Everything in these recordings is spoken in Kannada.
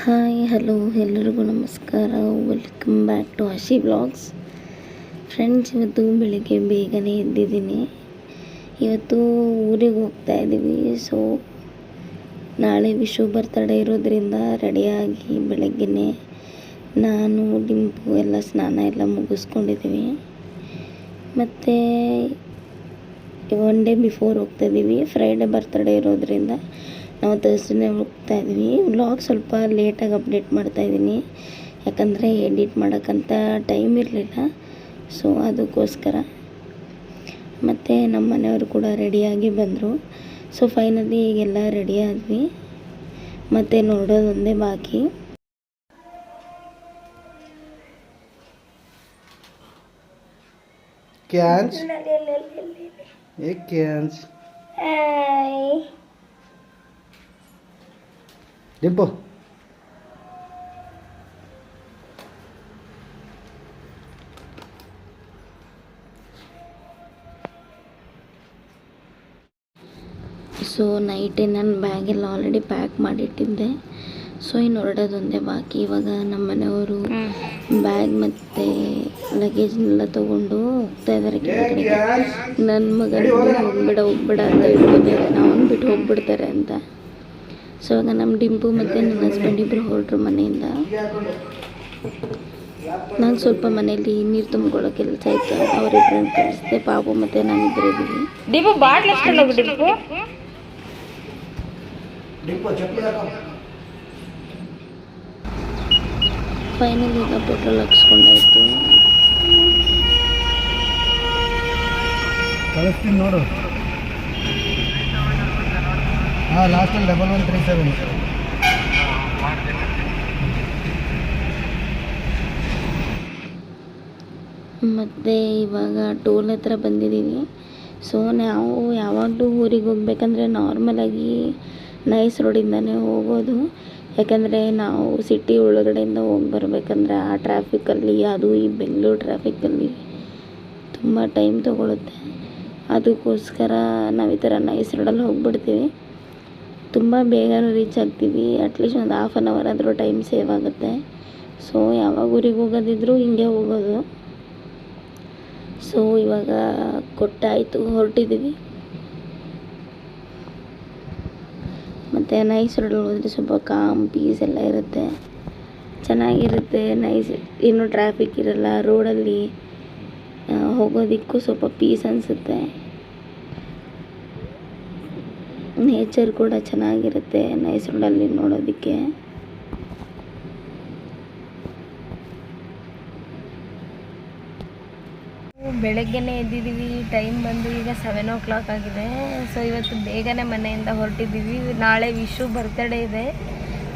ಹಾಯ್ ಹಲೋ ಎಲ್ಲರಿಗೂ ನಮಸ್ಕಾರ. Welcome back to Ashi vlogs. Friends, ಇವತ್ತು ಬೆಳಿಗ್ಗೆ ಬೇಗನೆ ಎದ್ದಿದ್ದೀನಿ. ಇವತ್ತು ಊರಿಗೆ ಹೋಗ್ತಾ ಇದ್ದೀವಿ. ಸೊ ನಾಳೆ ವಿಶು ಬರ್ತಡೇ ಇರೋದ್ರಿಂದ ರೆಡಿಯಾಗಿ ಬೆಳಗ್ಗೆನೇ ನಾನು ಡಿಂಪು ಎಲ್ಲ ಸ್ನಾನ ಎಲ್ಲ ಮುಗಿಸ್ಕೊಂಡಿದ್ದೀವಿ. ಮತ್ತು ಒನ್ ಡೇ ಬಿಫೋರ್ ಹೋಗ್ತಾಯಿದ್ದೀವಿ. ಫ್ರೈಡೇ ಬರ್ತಡೇ ಇರೋದ್ರಿಂದ ನಾವು ಥರ್ಸ್ಡೇನೇ ಹೋಗ್ತಾ ಇದ್ವಿ. ವ್ಲಾಗ್ ಸ್ವಲ್ಪ ಲೇಟಾಗಿ ಅಪ್ಡೇಟ್ ಮಾಡ್ತಾಯಿದ್ದೀನಿ, ಯಾಕಂದರೆ ಎಡಿಟ್ ಮಾಡೋಕ್ಕಂತ ಟೈಮ್ ಇರಲಿಲ್ಲ. ಸೊ ಅದಕ್ಕೋಸ್ಕರ. ಮತ್ತು ನಮ್ಮ ಮನೆಯವರು ಕೂಡ ರೆಡಿಯಾಗಿ ಬಂದರು. ಸೊ ಫೈನಲಿ ಈಗೆಲ್ಲ ರೆಡಿ ಆದ್ವಿ. ಮತ್ತು ನೋಡೋದೊಂದೇ ಬಾಕಿ. ಡಿಂಪು ಸೊ ನೈಟೇ ನನ್ನ ಬ್ಯಾಗೆಲ್ಲ ಆಲ್ರೆಡಿ ಪ್ಯಾಕ್ ಮಾಡಿಟ್ಟಿದ್ದೆ. ಸೊ ಇನ್ನು ಹೊರಡೋದೊಂದೇ ಬಾಕಿ. ಇವಾಗ ನಮ್ಮ ಮನೆಯವರು ಬ್ಯಾಗ್ ಮತ್ತು ಲಗೇಜ್ನೆಲ್ಲ ತೊಗೊಂಡು ಹೋಗ್ತಾ ಇದ್ದಾರೆ ಕೆಳಗಡೆಗೆ. ನನ್ನ ಮಗನ ಹೋಗ್ಬೇಡ ಅಂತ ಹೇಳ್ತಿದ್ದಾರೆ, ನಾವು ಬಿಟ್ಟು ಹೋಗ್ಬಿಡ್ತಾರೆ ಅಂತ. ಸೊ ಇವಾಗ ನಮ್ಮ ಡಿಂಪು ಮತ್ತು ನನ್ನ ಹಸ್ಬೆಂಡ್ ಇಬ್ಬರು ಹೊರಟ್ರು ಮನೆಯಿಂದ. ನಾನು ಸ್ವಲ್ಪ ಮನೆಯಲ್ಲಿ ನೀರು ತುಂಬಿಕೊಳ್ಳೋ ಕೆಲಸ ಇತ್ತು, ಅವರಿಬ್ಬರನ್ನು ಕಳಿಸಿದೆ. ಪಾಪು ಮತ್ತು ನಾನಿಬ್ಬರು ಇದ್ದೀವಿ. ಫೈನಲ್ ಈಗ ಪೆಟ್ರೋಲ್ ಹಾಕ್ಸ್ಕೊಂಡಾಯ್ತು. ಕಳಿಸ್ತೀನಿ ನೋಡು. ಹಾಂ, ಲಾಸ್ಟಲ್ಲಿ 1137. ಮತ್ತು ಇವಾಗ ಟೋಲ್ ಹತ್ರ ಬಂದಿದ್ದೀವಿ. ಸೊ ನಾವು ಯಾವಾಗಲೂ ಊರಿಗೆ ಹೋಗ್ಬೇಕಂದ್ರೆ ನಾರ್ಮಲಾಗಿ ನೈಸ್ ರೋಡಿಂದನೇ ಹೋಗೋದು. ಯಾಕಂದರೆ ನಾವು ಸಿಟಿ ಒಳಗಡೆಯಿಂದ ಹೋಗಿ ಬರಬೇಕಂದ್ರೆ ಆ ಟ್ರಾಫಿಕಲ್ಲಿ, ಅದು ಈ ಬೆಂಗಳೂರು ಟ್ರಾಫಿಕಲ್ಲಿ ತುಂಬ ಟೈಮ್ ತೊಗೊಳುತ್ತೆ. ಅದಕ್ಕೋಸ್ಕರ ನಾವು ಈ ಥರ ನೈಸ್ ರೋಡಲ್ಲಿ ಹೋಗ್ಬಿಡ್ತೀವಿ. ತುಂಬ ಬೇಗನೂ ರೀಚ್ ಆಗ್ತೀವಿ. ಅಟ್ಲೀಸ್ಟ್ ಒಂದು ಹಾಫ್ ಆನ್ ಅವರ್ ಆದರೂ ಟೈಮ್ ಸೇವ್ ಆಗುತ್ತೆ. ಸೊ ಯಾವಾಗ ಊರಿಗೆ ಹೋಗೋದಿದ್ರು ಹಿಂಗೆ ಹೋಗೋದು. ಸೊ ಇವಾಗ ಕೊಟ್ಟಾಯಿತು, ಹೊರಟಿದ್ದೀವಿ. ಮತ್ತು ನೈಸ್ ರೋಡಲ್ಲಿ ಹೋದರೆ ಸ್ವಲ್ಪ ಕಾಮ್ ಪೀಸ್ ಎಲ್ಲ ಇರುತ್ತೆ, ಚೆನ್ನಾಗಿರುತ್ತೆ. ನೈಸ್, ಏನೂ ಟ್ರಾಫಿಕ್ ಇರಲ್ಲ ರೋಡಲ್ಲಿ. ಹೋಗೋದಕ್ಕೂ ಸ್ವಲ್ಪ ಪೀಸ್ ಅನಿಸುತ್ತೆ. ನೇಚರ್ ಕೂಡ ಚೆನ್ನಾಗಿರುತ್ತೆ ನೈಸ್ ರೋಡಲ್ಲಿ ನೋಡೋದಕ್ಕೆ. ಬೆಳಗ್ಗೆನೇ ಎದ್ದಿದ್ದೀವಿ. ಟೈಮ್ ಬಂದು ಈಗ 7 o'clock ಆಗಿದೆ. ಸೊ ಇವತ್ತು ಬೇಗನೆ ಮನೆಯಿಂದ ಹೊರಟಿದ್ದೀವಿ. ನಾಳೆ ವಿಶು ಬರ್ತಡೇ ಇದೆ.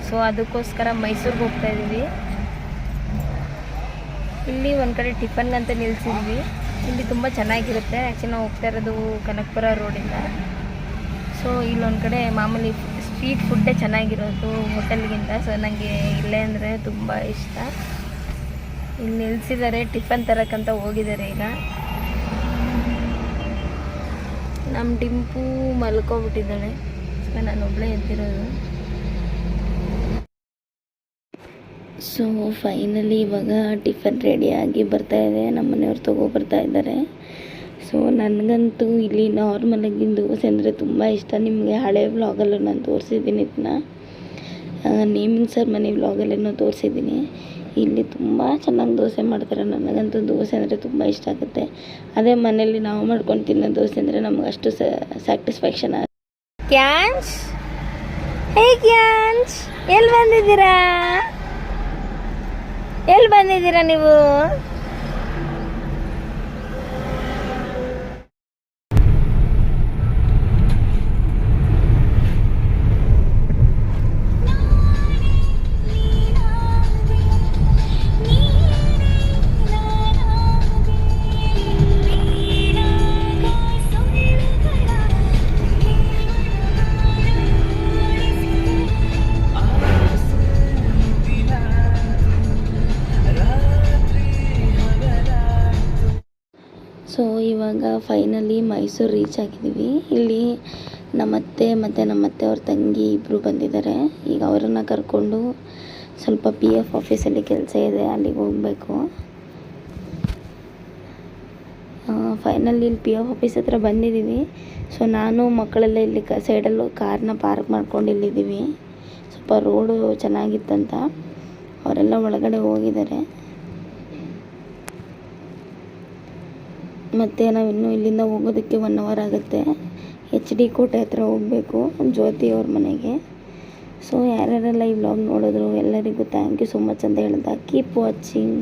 ಸೊ ಅದಕ್ಕೋಸ್ಕರ ಮೈಸೂರಿಗೆ ಹೋಗ್ತಾ ಇದ್ದೀವಿ. ಇಲ್ಲಿ ಒಂದು ಕಡೆ ಟಿಫನ್ಗಂತ ನಿಲ್ಸಿದ್ವಿ. ಇಲ್ಲಿ ತುಂಬ ಚೆನ್ನಾಗಿರುತ್ತೆ. ಆ್ಯಕ್ಚುಲಿ ನಾವು ಹೋಗ್ತಾ ಇರೋದು ಕನಕಪುರ ರೋಡಿಂದ. ಸೊ ಇಲ್ಲೊಂದು ಕಡೆ ಮಾಮೂಲಿ ಸ್ಟ್ರೀಟ್ ಫುಡ್ಡೇ ಚೆನ್ನಾಗಿರೋದು ಹೋಟೆಲ್ಗಿಂತ. ಸೊ ನನಗೆ ಇಲ್ಲೇ ಅಂದರೆ ತುಂಬ ಇಷ್ಟ. ಇಲ್ಲಿ ನಿಲ್ಲಿಸಿದ್ದಾರೆ, ಟಿಫನ್ ತರಕ್ಕಂತ ಹೋಗಿದ್ದಾರೆ. ಈಗ ನಮ್ಮ ಡಿಂಪು ಮಲ್ಕೊಬಿಟ್ಟಿದ್ದಾಳೆ. ಸೊ ನಾನು ಒಬ್ಬಳೇ ಎದ್ದಿರೋದು. ಸೊ ಫೈನಲಿ ಇವಾಗ ಟಿಫನ್ ರೆಡಿಯಾಗಿ ಬರ್ತಾಯಿದೆ. ನಮ್ಮ ಮನೆಯವ್ರು ತೊಗೊಬರ್ತಾ ಇದ್ದಾರೆ. ಸೊ ನನಗಂತೂ ಇಲ್ಲಿ ನಾರ್ಮಲಾಗಿ ದೋಸೆ ಅಂದರೆ ತುಂಬ ಇಷ್ಟ. ನಿಮಗೆ ಹಳೆ ವ್ಲಾಗಲ್ಲೂ ನಾನು ತೋರಿಸಿದ್ದೀನಿ, ಇದನ್ನ ನೇಮಿಂಗ್ ಸೆರೆಮನಿ ವ್ಲಾಗಲ್ಲೇನೋ ತೋರಿಸಿದ್ದೀನಿ. ಇಲ್ಲಿ ತುಂಬ ಚೆನ್ನಾಗಿ ದೋಸೆ ಮಾಡ್ತಾರೆ. ನನಗಂತೂ ದೋಸೆ ಅಂದರೆ ತುಂಬ ಇಷ್ಟ ಆಗುತ್ತೆ. ಅದೇ ಮನೇಲಿ ನಾವು ಮಾಡ್ಕೊಂಡು ತಿನ್ನೋ ದೋಸೆ ಅಂದರೆ ನಮಗೆ ಅಷ್ಟು ಸ್ಯಾಟಿಸ್ಫ್ಯಾಕ್ಷನ್ ಆಗುತ್ತೆ. ಕ್ಯಾನ್ಸ್, ಹೇ ಕ್ಯಾನ್ಸ್, ಎಲ್ಲಿ ಬಂದಿದ್ದೀರಾ ನೀವು? ಸೊ ಇವಾಗ ಫೈನಲಿ ಮೈಸೂರು ರೀಚ್ ಆಗಿದ್ದೀವಿ. ಇಲ್ಲಿ ನಮ್ಮತ್ತೆ ಮತ್ತು ನಮ್ಮತ್ತೆ ಅವ್ರ ತಂಗಿ ಇಬ್ಬರು ಬಂದಿದ್ದಾರೆ. ಈಗ ಅವರನ್ನು ಕರ್ಕೊಂಡು ಸ್ವಲ್ಪ PF ಆಫೀಸಲ್ಲಿ ಕೆಲಸ ಇದೆ, ಅಲ್ಲಿಗೆ ಹೋಗಬೇಕು. ಫೈನಲಿ ಇಲ್ಲಿ PF ಆಫೀಸ್ ಹತ್ರ ಬಂದಿದ್ದೀವಿ. ಸೊ ನಾನು ಮಕ್ಕಳೆಲ್ಲ ಇಲ್ಲಿ ಸೈಡಲ್ಲೂ ಕಾರ್ನ ಪಾರ್ಕ್ ಮಾಡ್ಕೊಂಡು ಇಲ್ಲಿದ್ದೀವಿ. ಸ್ವಲ್ಪ ರೋಡು ಚೆನ್ನಾಗಿತ್ತಂತ ಅವರೆಲ್ಲ ಒಳಗಡೆ ಹೋಗಿದ್ದಾರೆ. ಮತ್ತು ನಾವು ಇನ್ನೂ ಇಲ್ಲಿಂದ ಹೋಗೋದಕ್ಕೆ 1 ಅವರ್ ಆಗುತ್ತೆ. HD ಕೋಟೆ ಹತ್ರ ಹೋಗಬೇಕು ಜ್ಯೋತಿ ಅವ್ರ ಮನೆಗೆ. ಸೊ ಯಾರ್ಯಾರೆಲ್ಲ ಈ ವ್ಲಾಗ್ ನೋಡಿದ್ರು ಎಲ್ಲರಿಗೂ ಥ್ಯಾಂಕ್ ಯು ಸೊ ಮಚ್ ಅಂತ ಹೇಳ್ತಾ ಕೀಪ್ ವಾಚಿಂಗ್.